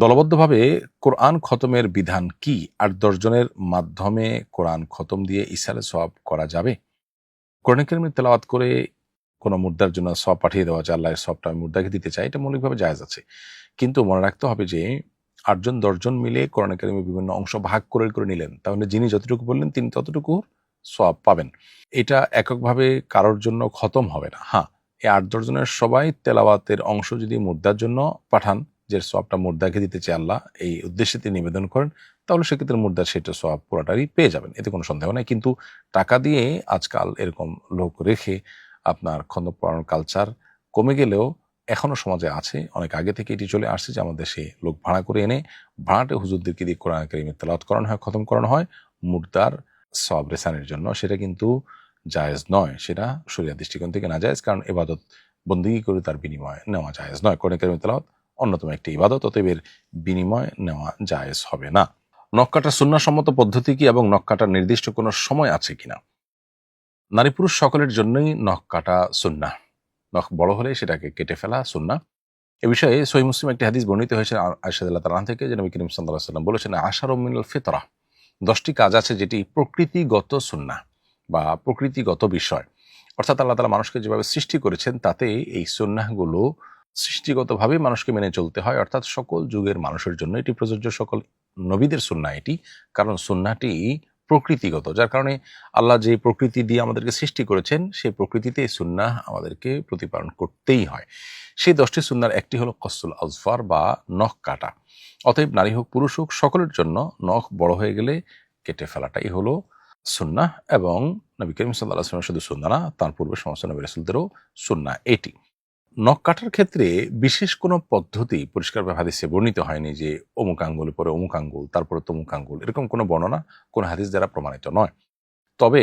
দলবদ্ধভাবে কোরআন খতমের বিধান কি? ৮-১০ জনের মাধ্যমে কোরআন খতম দিয়ে ইসালে সওয়াব করা যাবে? কোরআন কারীমের তেলাওয়াত করে কোনো মুর্দার জন্য সওয়াব পাঠিয়ে দেওয়া যে আল্লাহ এর সওয়াবটা আমি মুর্দাকে দিতে চাই, এটা মৌলিকভাবে জায়েজ আছে। কিন্তু মনে রাখতে হবে যে ৮ জন ১০ জন মিলে কোরআন কারীমের বিভিন্ন অংশ ভাগ করে নিলেন। তাহলে যিনি যতটুকু বললেন তিনি ততটুকু সওয়াব পাবেন। এটা এককভাবে কারোর জন্য খতম হবে না। হ্যাঁ, এই ৮-১০ জনের সবাই তেলাওয়াতের অংশ যদি মুর্দার জন্য পাঠান, যে সওয়াবটা মুর্দাকে দিতে চায় আল্লাহ, এই উদ্দেশ্যে তিনি নিবেদন করেন, তাহলে সেক্ষেত্রে মুর্দার সেটা সওয়াব পুরাটাই পেয়ে যাবেন। এতে কোনো সন্দেহ নাই। কিন্তু টাকা দিয়ে আজকাল এরকম লোক রেখে আপনার খন্দক পড়ানোর কালচার কমে গেলেও এখনো সমাজে আছে। অনেক আগে থেকে এটি চলে আসছে যে আমাদের দেশে লোক ভাড়া করে এনে ভাড়াটে হুজুরদেরকে দিয়ে কোরআন কারীমের তেলাওয়াত করানো হয়, খতম করানো হয় মুর্দার সওয়াব রেসানের জন্য। সেটা কিন্তু জায়েজ নয়। সেটা শরিয়াত দৃষ্টিকোণ থেকে নাজায়েজ। কারণ ইবাদত বন্দেগী করে তার বিনিময়ে নেওয়া জায়েজ নয়। কোরআন কারীমের তেলাওয়াত অন্যতম একটি ইবাদত, অতএব এর বিনিময় নেওয়া জায়েজ হবে না। নখ কাটা সুন্নাহসম্মত পদ্ধতি কি এবং নখ কাটার নির্দিষ্ট কোনো সময় আছে কিনা? নারী পুরুষ সকলের জন্যই নখ কাটা সুন্নাহ। নখ বড় হলে সেটাকে কেটে ফেলা সুন্নাহ। এ বিষয়ে সহিহ মুসলিম একটি হাদিস বর্ণিত হয়েছে আয়েশা রাদিয়াল্লাহু তাআলা থেকে, যে নবী করিম সাল্লাল্লাহু আলাইহি ওয়াসাল্লাম বলেছেন, আশারু মিনাল ফিতরাহ, 10টি কাজ আছে যেটি প্রকৃতিগত সুন্নাহ বা প্রকৃতিগত বিষয়। অর্থাৎ আল্লাহ তাআলা মানুষকে যেভাবে সৃষ্টি করেছেন তাতে এই সুন্নাহগুলো সৃষ্টিগতভাবে মানুষকে মেনে চলতে হয়। অর্থাৎ সকল যুগের মানুষের জন্য এটি প্রযোজ্য, সকল নবীদের সুন্নাহ এটি। কারণ সুন্নাহটি প্রকৃতিগত, যার কারণে আল্লাহ যে প্রকৃতি দিয়ে আমাদেরকে সৃষ্টি করেছেন সেই প্রকৃতিতে এই সুন্নাহ আমাদেরকে প্রতিপালন করতেই হয়। সেই 10টি সুন্নাহর একটি হলো কসুল আজফার বা নখ কাটা। অতএব নারী হোক পুরুষ হোক সকলের জন্য নখ বড় হয়ে গেলে কেটে ফেলাটাই হলো সুন্নাহ। এবং নবী করিম সাল্লাল্লাহু আলাইহি ওয়াসাল্লাম শুধু সুন্নাহ না, তার পূর্বে সমস্ত নবী রাসূলদেরও সুন্নাহ এটি। নখ কাটার ক্ষেত্রে বিশেষ কোনো পদ্ধতি পরিষ্কারভাবে হাদিসে বর্ণিত হয়নি যে অমুক আঙ্গুলের পরে অমুক আঙ্গুল, তারপরে তমুক আঙ্গুল, এরকম কোনো বর্ণনা কোন হাদিস দ্বারা প্রমাণিত নয়। তবে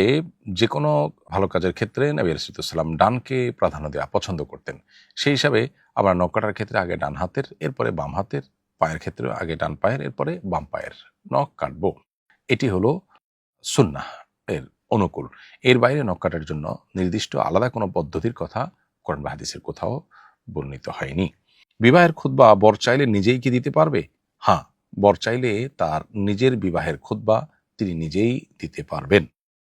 যে কোনো ভালো কাজের ক্ষেত্রে নবী রাসূলুল্লাহ সাল্লাল্লাহু আলাইহি ওয়াসাল্লাম ডানকে প্রাধান্য দেওয়া পছন্দ করতেন। সেই হিসাবে আমরা নখ কাটার ক্ষেত্রে আগে ডান হাতের, এরপরে বাম হাতের, পায়ের ক্ষেত্রে আগে ডান পায়ের, এরপরে বাম পায়ের নখ কাটবো। এটি হলো সুন্নাহ এর অনুকূল। এর বাইরে নখ কাটার জন্য নির্দিষ্ট আলাদা কোনো পদ্ধতির কথা কোরআন বা হাদিসের কোথাও বর্ণিত হয়নি। বিবাহের খুতবা বর চাইলে নিজেই কি দিতে পারবে? হ্যাঁ, বর চাইলে তার নিজের বিবাহের খুতবা তিনি নিজেই দিতে পারবেন।